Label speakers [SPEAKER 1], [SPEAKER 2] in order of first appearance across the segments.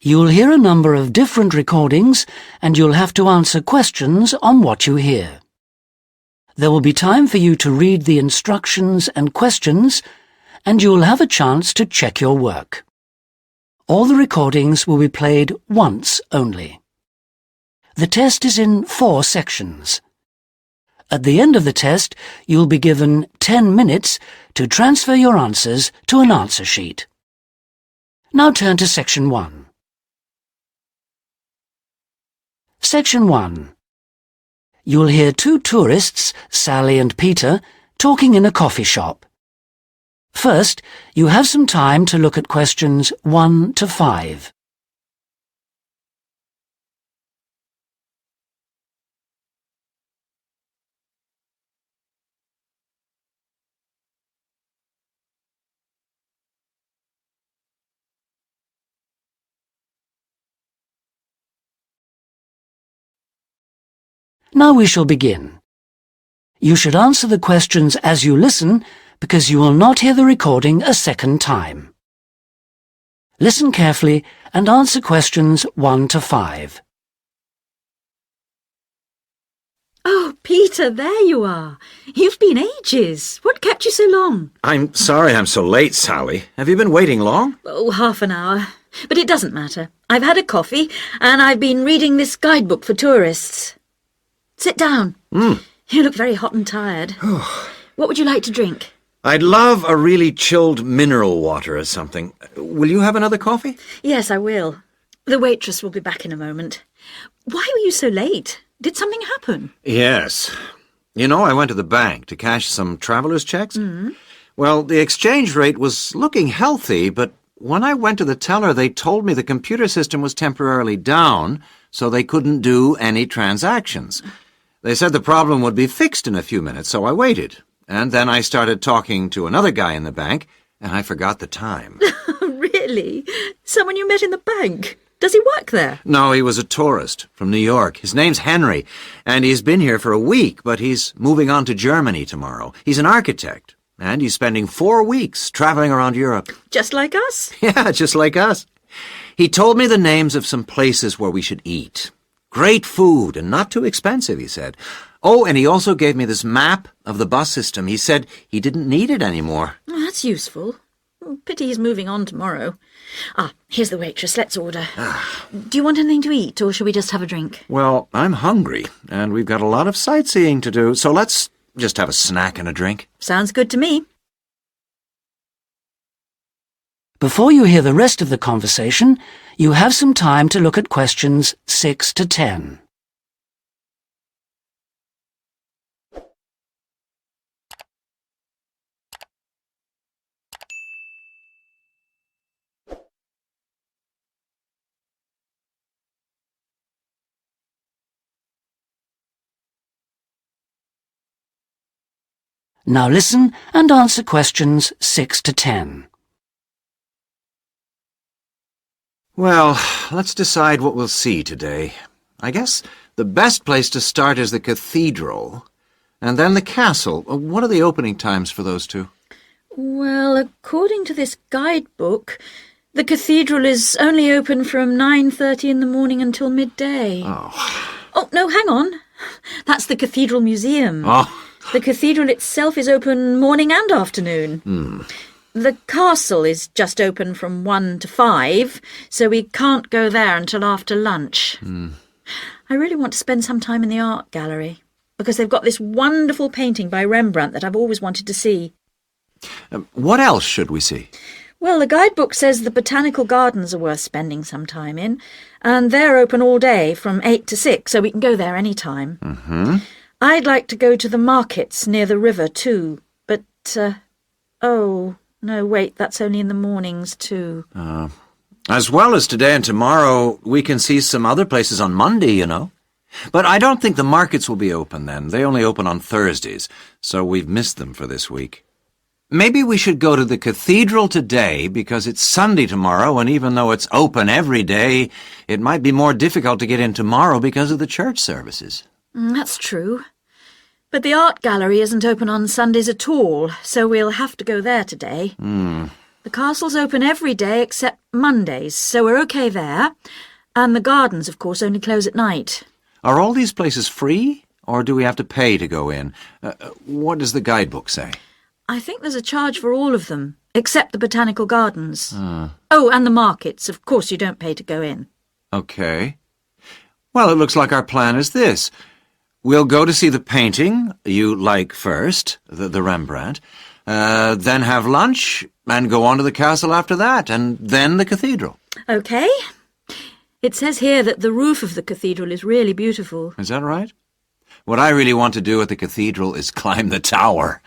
[SPEAKER 1] You'll hear a number of different recordings and you'll have to answer questions on what you hear. There will be time for you to read the instructions and questions and you'll have a chance to check your work. All the recordings will be played once only. The test is in 4 sections. At the end of the test, you'll be given 10 minutes to transfer your answers to an answer sheet. Now turn to Section 1. Section 1. You'll hear 2 tourists, Sally and Peter, talking in a coffee shop. First, you have some time to look at questions 1 to 5. Now we shall begin. You should answer the questions as you listen because you will not hear the recording a second time. Listen carefully and answer questions 1 to 5.
[SPEAKER 2] Oh, Peter, there you are. You've been ages. What kept you so long?
[SPEAKER 3] I'm sorry I'm so late, Sally. Have you been waiting long?
[SPEAKER 2] Oh, half an hour. But it doesn't matter. I've had a coffee and I've been reading this guidebook for tourists. Sit down. You look very hot and tired. What would you like to drink?
[SPEAKER 3] I'd love a really chilled mineral water or something. Will you have another coffee?
[SPEAKER 2] Yes, I will. The waitress will be back in a moment. Why were you so late? Did something happen?
[SPEAKER 3] Yes. You know, I went to the bank to cash some traveler's checks. Well, the exchange rate was looking healthy, but when I went to the teller, they told me the computer system was temporarily down, so they couldn't do any transactions. They said the problem would be fixed in a few minutes, so I waited. And then I started talking to another guy in the bank, and I forgot the time.
[SPEAKER 2] Really? Someone you met in the bank? Does he work there?
[SPEAKER 3] No, he was a tourist from New York. His name's Henry, and he's been here for a week, but he's moving on to Germany tomorrow. He's an architect, and he's spending 4 weeks traveling around Europe.
[SPEAKER 2] Just like us?
[SPEAKER 3] Yeah, just like us. He told me the names of some places where we should eat. Great food and not too expensive, he said. Oh, and he also gave me this map of the bus system. He said he didn't need it anymore.
[SPEAKER 2] Oh, that's useful. Pity he's moving on tomorrow. Here's the waitress. Let's order. Do you want anything to eat, or shall we just have a drink?
[SPEAKER 3] Well, I'm hungry, and we've got a lot of sightseeing to do, so let's just have a snack and a drink.
[SPEAKER 2] Sounds good to me.
[SPEAKER 1] Before you hear the rest of the conversation, you have some time to look at questions 6 to 10. Now listen and answer questions 6 to 10.
[SPEAKER 3] Well, let's decide what we'll see today. I guess the best place to start is the cathedral, and then the castle. What are the opening times for those two?
[SPEAKER 2] Well, according to this guidebook, the cathedral is only open from 9:30 in the morning until midday. Oh, no, hang on. That's the Cathedral Museum. The cathedral itself is open morning and afternoon. The castle is just open from 1 to 5, so we can't go there until after lunch. I really want to spend some time in the art gallery, because they've got this wonderful painting by Rembrandt that I've always wanted to see.
[SPEAKER 3] What else should we see?
[SPEAKER 2] Well, the guidebook says the botanical gardens are worth spending some time in, and they're open all day from 8 to 6, so we can go there any time. I'd like to go to the markets near the river too, but, oh, no, wait, that's only in the mornings too.
[SPEAKER 3] As well as today and tomorrow, we can see some other places on Monday, you know. But I don't think the markets will be open then. They only open on Thursdays, so we've missed them for this week. Maybe we should go to the cathedral today because it's Sunday tomorrow, and even though it's open every day, it might be more difficult to get in tomorrow because of the church services.
[SPEAKER 2] That's true. But the art gallery isn't open on Sundays at all, so we'll have to go there today. The castle's open every day except Mondays, so we're okay there. And the gardens, of course, only close at night.
[SPEAKER 3] Are all these places free, or do we have to pay to go in? What does the guidebook say?
[SPEAKER 2] I think there's a charge for all of them, except the botanical gardens. Oh, and the markets. Of course you don't pay to go in.
[SPEAKER 3] Okay. Well, it looks like our plan is this. We'll go to see the painting you like first, the Rembrandt, then have lunch and go on to the castle after that, and then the cathedral.
[SPEAKER 2] Okay. It says here that the roof of the cathedral is really beautiful.
[SPEAKER 3] Is that right? What I really want to do at the cathedral is climb the tower.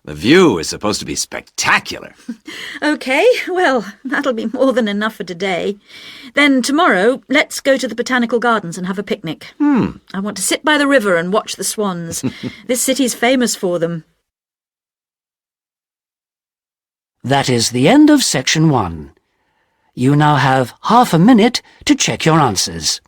[SPEAKER 3] The view is supposed to be spectacular.
[SPEAKER 2] Okay, well, that'll be more than enough for today. Then tomorrow, let's go to the botanical gardens and have a picnic. I want to sit by the river and watch the swans. This city's famous for them.
[SPEAKER 1] That is the end of section 1. You now have half a minute to check your answers.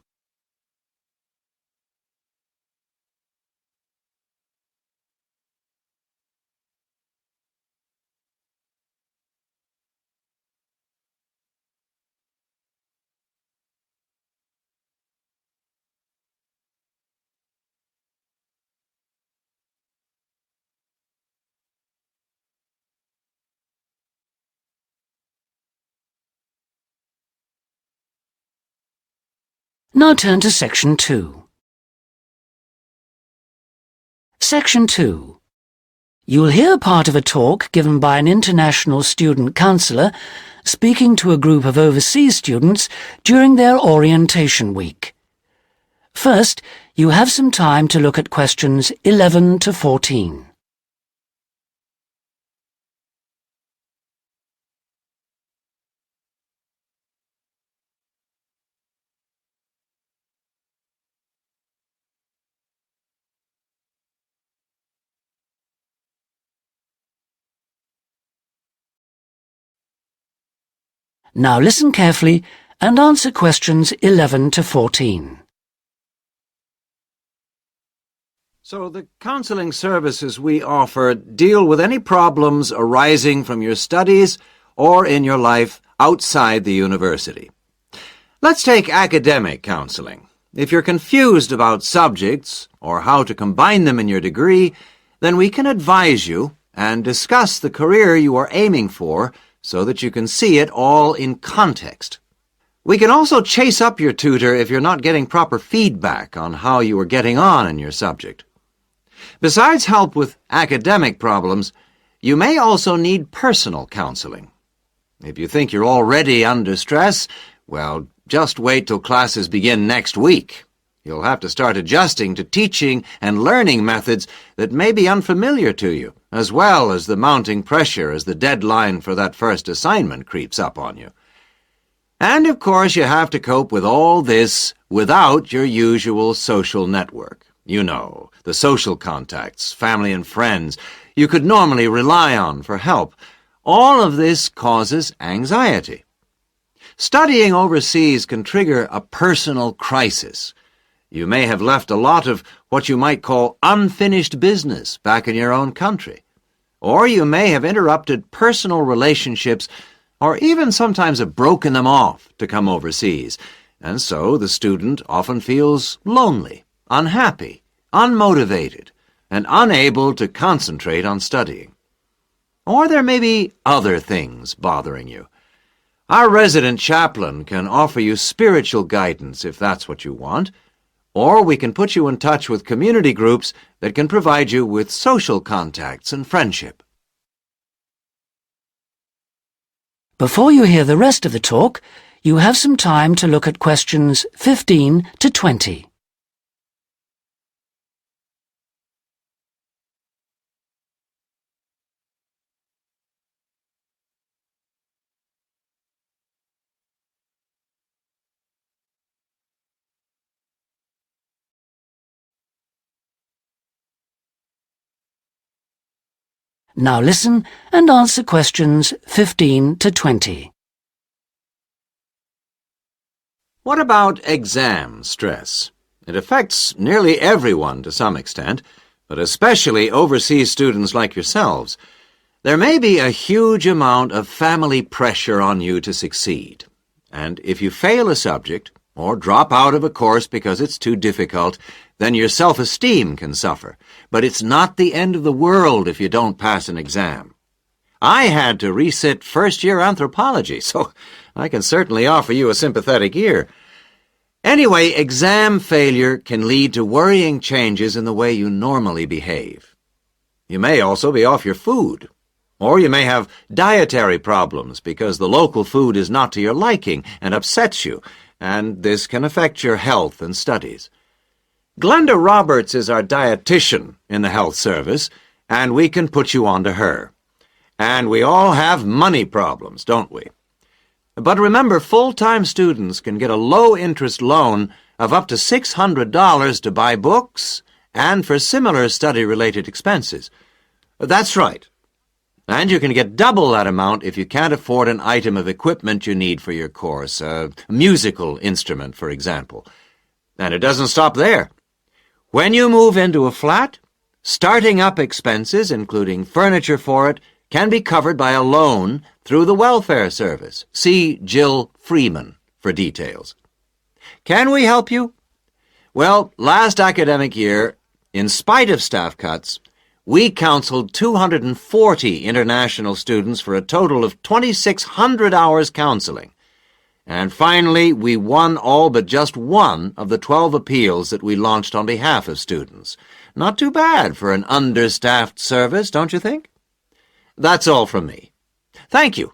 [SPEAKER 1] Now turn to Section 2. Section 2. You'll hear part of a talk given by an international student counsellor speaking to a group of overseas students during their orientation week. First, you have some time to look at questions 11 to 14. Now listen carefully and answer questions 11 to 14.
[SPEAKER 3] So the counseling services we offer deal with any problems arising from your studies or in your life outside the university. Let's take academic counseling. If you're confused about subjects or how to combine them in your degree, then we can advise you and discuss the career you are aiming for so that you can see it all in context. We can also chase up your tutor if you're not getting proper feedback on how you are getting on in your subject. Besides help with academic problems, you may also need personal counseling. If you think you're already under stress, well, just wait till classes begin next week. You'll have to start adjusting to teaching and learning methods that may be unfamiliar to you, as well as the mounting pressure as the deadline for that first assignment creeps up on you. And, of course, you have to cope with all this without your usual social network. You know, the social contacts, family and friends you could normally rely on for help. All of this causes anxiety. Studying overseas can trigger a personal crisis. You may have left a lot of what you might call unfinished business back in your own country. Or you may have interrupted personal relationships or even sometimes have broken them off to come overseas. And so the student often feels lonely, unhappy, unmotivated, and unable to concentrate on studying. Or there may be other things bothering you. Our resident chaplain can offer you spiritual guidance if that's what you want, or we can put you in touch with community groups that can provide you with social contacts and friendship.
[SPEAKER 1] Before you hear the rest of the talk, you have some time to look at questions 15 to 20. Now listen and answer questions 15 to 20.
[SPEAKER 3] What about exam stress? It affects nearly everyone to some extent, but especially overseas students like yourselves. There may be a huge amount of family pressure on you to succeed, and if you fail a subject or drop out of a course because it's too difficult, then your self-esteem can suffer. But it's not the end of the world if you don't pass an exam. I had to resit first-year anthropology, so I can certainly offer you a sympathetic ear. Anyway, exam failure can lead to worrying changes in the way you normally behave. You may also be off your food, or you may have dietary problems because the local food is not to your liking and upsets you, and this can affect your health and studies. Glenda Roberts is our dietitian in the health service, and we can put you on to her. And we all have money problems, don't we? But remember, full-time students can get a low-interest loan of up to $600 to buy books and for similar study-related expenses. That's right. And you can get double that amount if you can't afford an item of equipment you need for your course, a musical instrument, for example. And it doesn't stop there. When you move into a flat, starting up expenses, including furniture for it, can be covered by a loan through the welfare service. See Jill Freeman for details. Can we help you? Well, last academic year, in spite of staff cuts, we counseled 240 international students for a total of 2,600 hours counseling. And finally, we won all but just one of the 12 appeals that we launched on behalf of students. Not too bad for an understaffed service, don't you think? That's all from me. Thank you.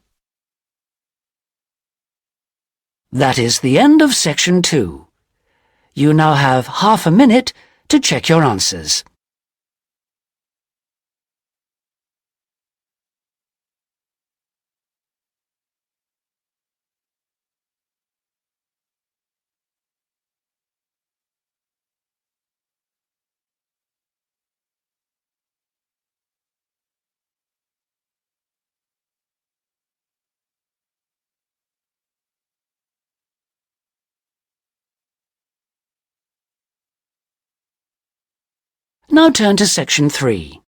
[SPEAKER 1] That is the end of Section 2. You now have half a minute to check your answers. Now turn to Section 3.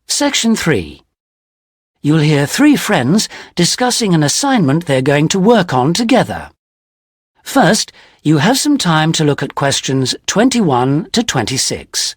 [SPEAKER 1] Section 3. You'll hear three friends discussing an assignment they're going to work on together. First, you have some time to look at questions 21 to 26.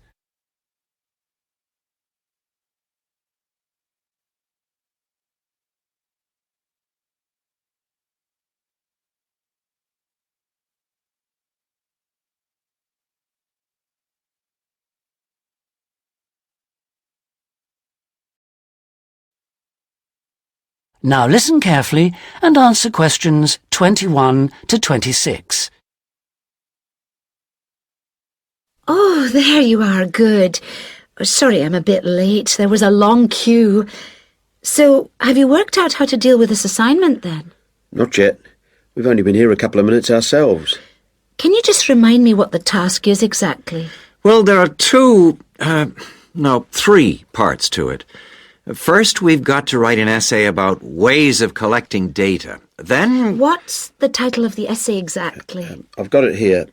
[SPEAKER 1] Now listen carefully and answer questions 21 to 26.
[SPEAKER 2] Oh, there you are, good. Sorry I'm a bit late. There was a long queue. So, have you worked out how to deal with this assignment then?
[SPEAKER 4] Not yet. We've only been here a couple of minutes ourselves.
[SPEAKER 2] Can you just remind me what the task is exactly?
[SPEAKER 3] Well, there are three parts to it. First, we've got to write an essay about ways of collecting data. Then...
[SPEAKER 2] What's the title of the essay exactly?
[SPEAKER 4] I've got it here.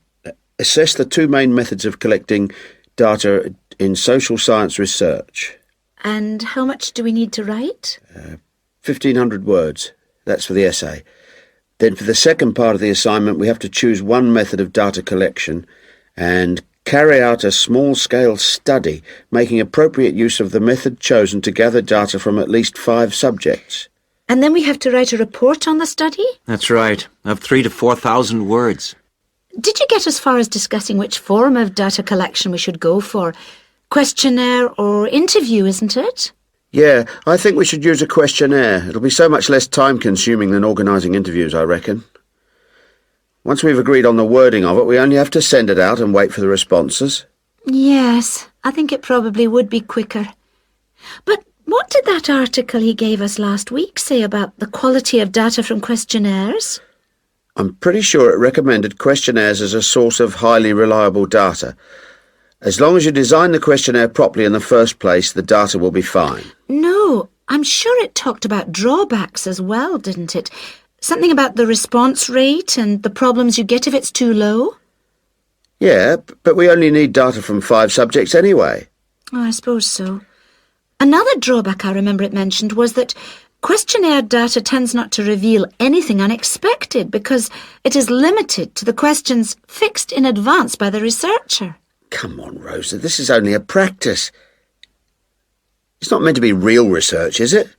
[SPEAKER 4] Assess the two main methods of collecting data in social science research.
[SPEAKER 2] And how much do we need to write?
[SPEAKER 4] 1,500 words. That's for the essay. Then for the second part of the assignment, we have to choose one method of data collection and carry out a small-scale study, making appropriate use of the method chosen to gather data from at least 5 subjects.
[SPEAKER 2] And then we have to write a report on the study?
[SPEAKER 3] That's right, of 3,000 to 4,000 words.
[SPEAKER 2] Did you get as far as discussing which form of data collection we should go for? Questionnaire or interview, isn't it?
[SPEAKER 4] Yeah, I think we should use a questionnaire. It'll be so much less time-consuming than organising interviews, I reckon. Once we've agreed on the wording of it, we only have to send it out and wait for the responses.
[SPEAKER 2] Yes, I think it probably would be quicker. But what did that article he gave us last week say about the quality of data from questionnaires?
[SPEAKER 4] I'm pretty sure it recommended questionnaires as a source of highly reliable data. As long as you design the questionnaire properly in the first place, the data will be fine.
[SPEAKER 2] No, I'm sure it talked about drawbacks as well, didn't it? Something about the response rate and the problems you get if it's too low?
[SPEAKER 4] Yeah, but we only need data from 5 subjects anyway.
[SPEAKER 2] Oh, I suppose so. Another drawback I remember it mentioned was that questionnaire data tends not to reveal anything unexpected because it is limited to the questions fixed in advance by the researcher.
[SPEAKER 4] Come on, Rosa, this is only a practice. It's not meant to be real research, is it?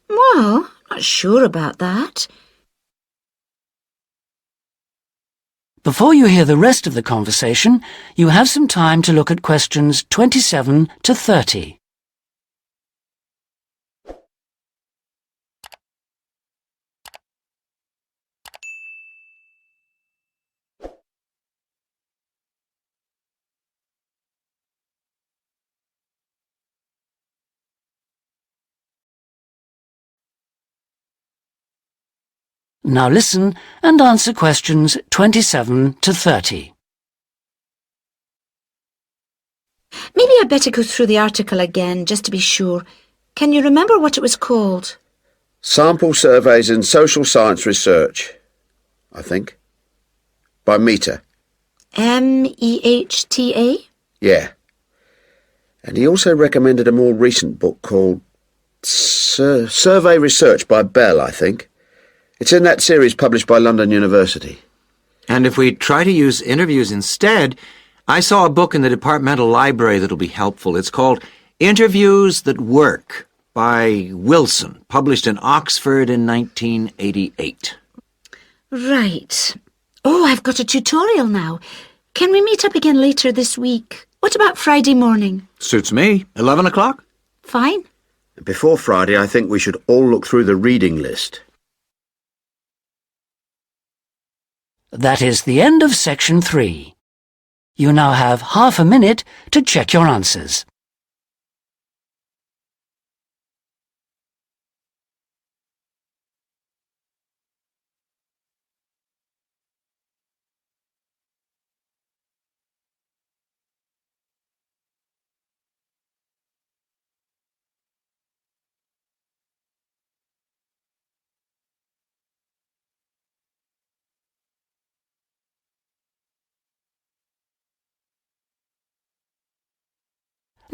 [SPEAKER 2] Well, not sure about that.
[SPEAKER 1] Before you hear the rest of the conversation, you have some time to look at questions 27 to 30. Now listen and answer questions 27 to 30.
[SPEAKER 2] Maybe I'd better go through the article again, just to be sure. Can you remember what it was called?
[SPEAKER 4] Sample Surveys in Social Science Research, I think. By Mehta.
[SPEAKER 2] Mehta?
[SPEAKER 4] Yeah. And he also recommended a more recent book called Survey Research by Bell, I think. It's in that series published by London University.
[SPEAKER 3] And if we try to use interviews instead, I saw a book in the departmental library that'll be helpful. It's called Interviews That Work by Wilson, published in Oxford in 1988.
[SPEAKER 2] Right. Oh, I've got a tutorial now. Can we meet up again later this week? What about Friday morning?
[SPEAKER 3] Suits me. 11 o'clock?
[SPEAKER 2] Fine.
[SPEAKER 4] Before Friday, I think we should all look through the reading list.
[SPEAKER 1] That is the end of section 3. You now have half a minute to check your answers.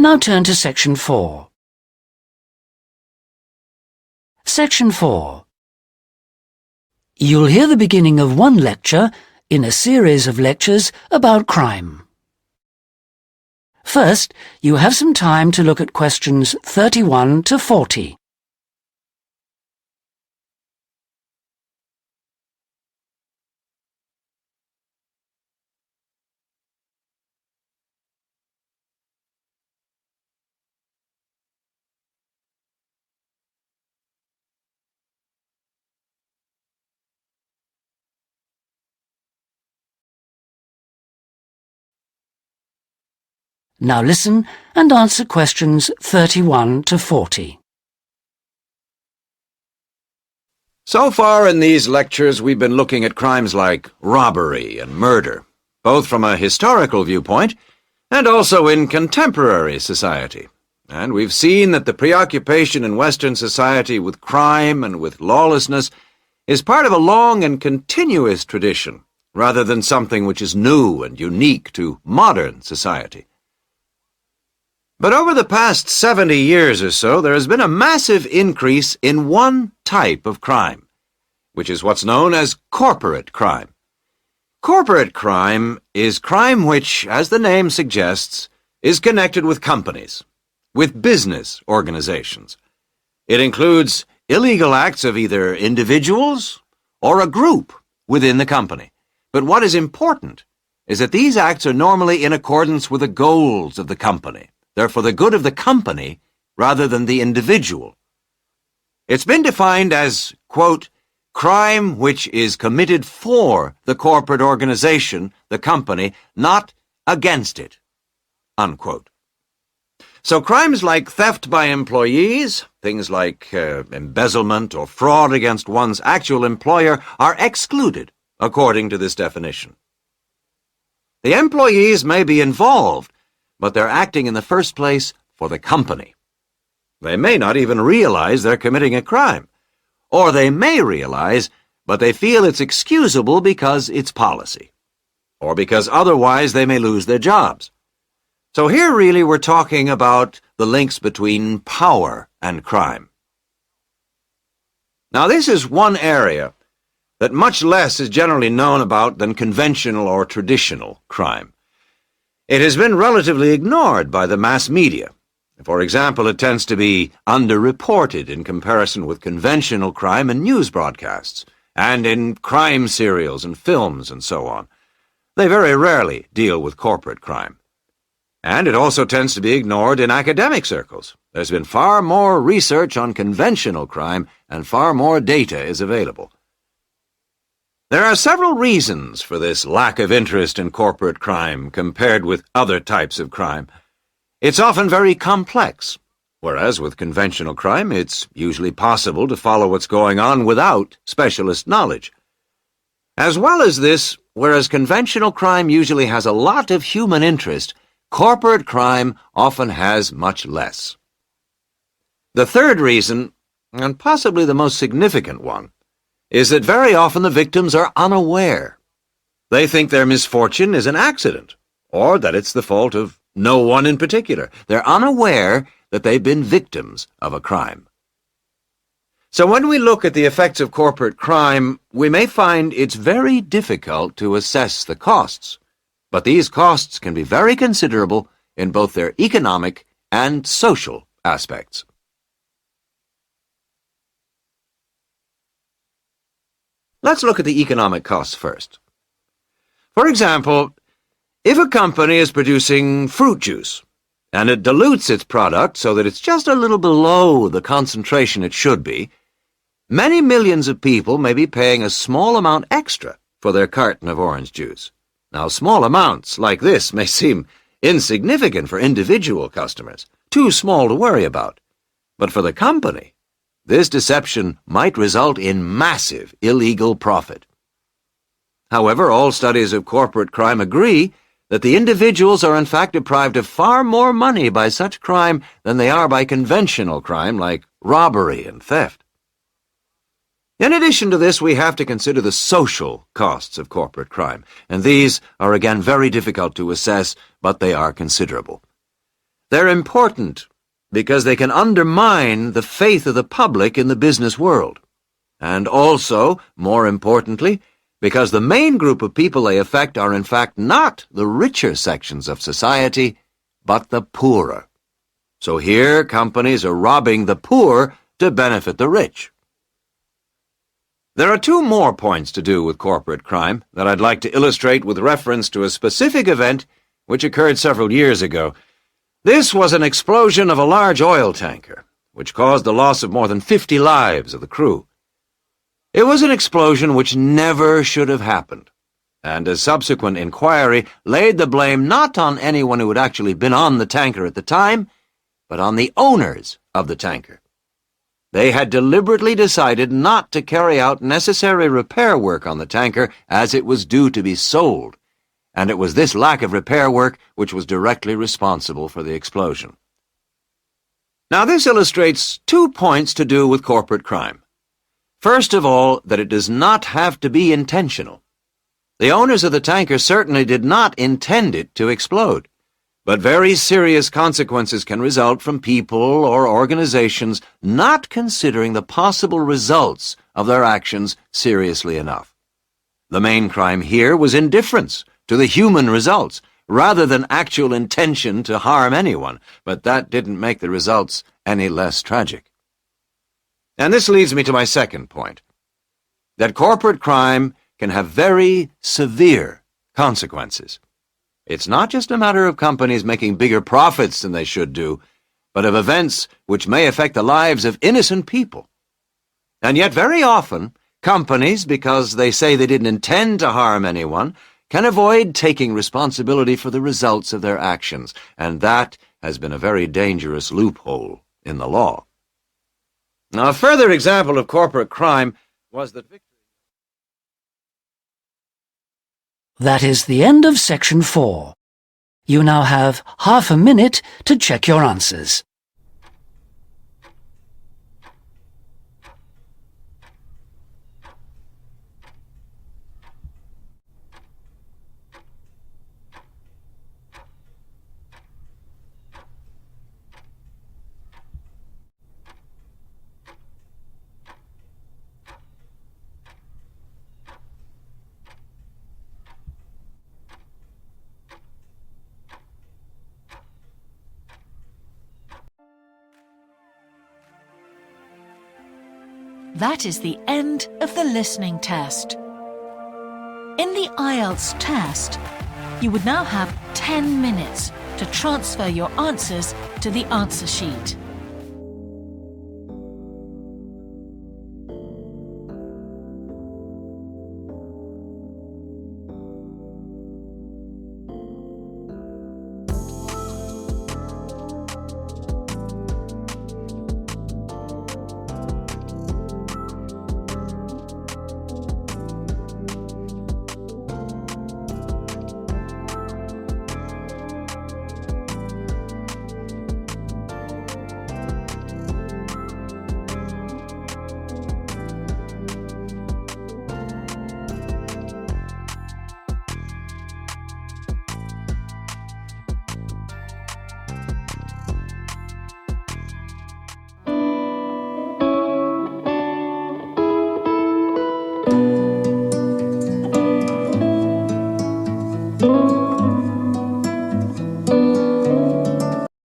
[SPEAKER 1] Now turn to section 4. Section 4. You'll hear the beginning of one lecture in a series of lectures about crime. First, you have some time to look at questions 31 to 40. Now listen and answer questions 31 to 40.
[SPEAKER 3] So far in these lectures, we've been looking at crimes like robbery and murder, both from a historical viewpoint and also in contemporary society. And we've seen that the preoccupation in Western society with crime and with lawlessness is part of a long and continuous tradition, rather than something which is new and unique to modern society. But over the past 70 years or so, there has been a massive increase in one type of crime, which is what's known as corporate crime. Corporate crime is crime which, as the name suggests, is connected with companies, with business organizations. It includes illegal acts of either individuals or a group within the company. But what is important is that these acts are normally in accordance with the goals of the company. They're for the good of the company rather than the individual. It's been defined as, quote, crime which is committed for the corporate organization, the company, not against it, unquote. So crimes like theft by employees, things like embezzlement or fraud against one's actual employer are excluded according to this definition. The employees may be involved, but they're acting in the first place for the company. They may not even realize they're committing a crime. Or they may realize, but they feel it's excusable because it's policy. Or because otherwise they may lose their jobs. So here really we're talking about the links between power and crime. Now, this is one area that much less is generally known about than conventional or traditional crime. It has been relatively ignored by the mass media. For example, it tends to be underreported in comparison with conventional crime in news broadcasts, and in crime serials and films and so on. They very rarely deal with corporate crime. And it also tends to be ignored in academic circles. There's been far more research on conventional crime, and far more data is available. There are several reasons for this lack of interest in corporate crime compared with other types of crime. It's often very complex, whereas with conventional crime, it's usually possible to follow what's going on without specialist knowledge. As well as this, whereas conventional crime usually has a lot of human interest, corporate crime often has much less. The third reason, and possibly the most significant one, is that very often the victims are unaware. They think their misfortune is an accident, or that it's the fault of no one in particular. They're unaware that they've been victims of a crime. So when we look at the effects of corporate crime, we may find it's very difficult to assess the costs. But these costs can be very considerable in both their economic and social aspects. Let's look at the economic costs first. For example, if a company is producing fruit juice, and it dilutes its product so that it's just a little below the concentration it should be, many millions of people may be paying a small amount extra for their carton of orange juice. Now, small amounts like this may seem insignificant for individual customers, too small to worry about. But for the company, this deception might result in massive illegal profit. However, all studies of corporate crime agree that the individuals are in fact deprived of far more money by such crime than they are by conventional crime like robbery and theft. In addition to this, we have to consider the social costs of corporate crime, and these are again very difficult to assess, but they are considerable. They're important because they can undermine the faith of the public in the business world, and also, more importantly, because the main group of people they affect are in fact not the richer sections of society, but the poorer. So here companies are robbing the poor to benefit the rich. There are two more points to do with corporate crime that I'd like to illustrate with reference to a specific event which occurred several years ago. This was an explosion of a large oil tanker, which caused the loss of more than 50 lives of the crew. It was an explosion which never should have happened, and a subsequent inquiry laid the blame not on anyone who had actually been on the tanker at the time, but on the owners of the tanker. They had deliberately decided not to carry out necessary repair work on the tanker as it was due to be sold, and it was this lack of repair work which was directly responsible for the explosion. Now, this illustrates 2 points to do with corporate crime. First of all, that it does not have to be intentional. The owners of the tanker certainly did not intend it to explode, but very serious consequences can result from people or organizations not considering the possible results of their actions seriously enough. The main crime here was indifference to the human results, rather than actual intention to harm anyone, but that didn't make the results any less tragic. And this leads me to my second point, that corporate crime can have very severe consequences. It's not just a matter of companies making bigger profits than they should do, but of events which may affect the lives of innocent people. And yet very often, companies, because they say they didn't intend to harm anyone, can avoid taking responsibility for the results of their actions, and that has been a very dangerous loophole in the law. Now, a further example of corporate crime was that
[SPEAKER 1] That is the end of section 4. You now have half a minute to check your answers.
[SPEAKER 5] That is the end of the listening test. In the IELTS test, you would now have 10 minutes to transfer your answers to the answer sheet.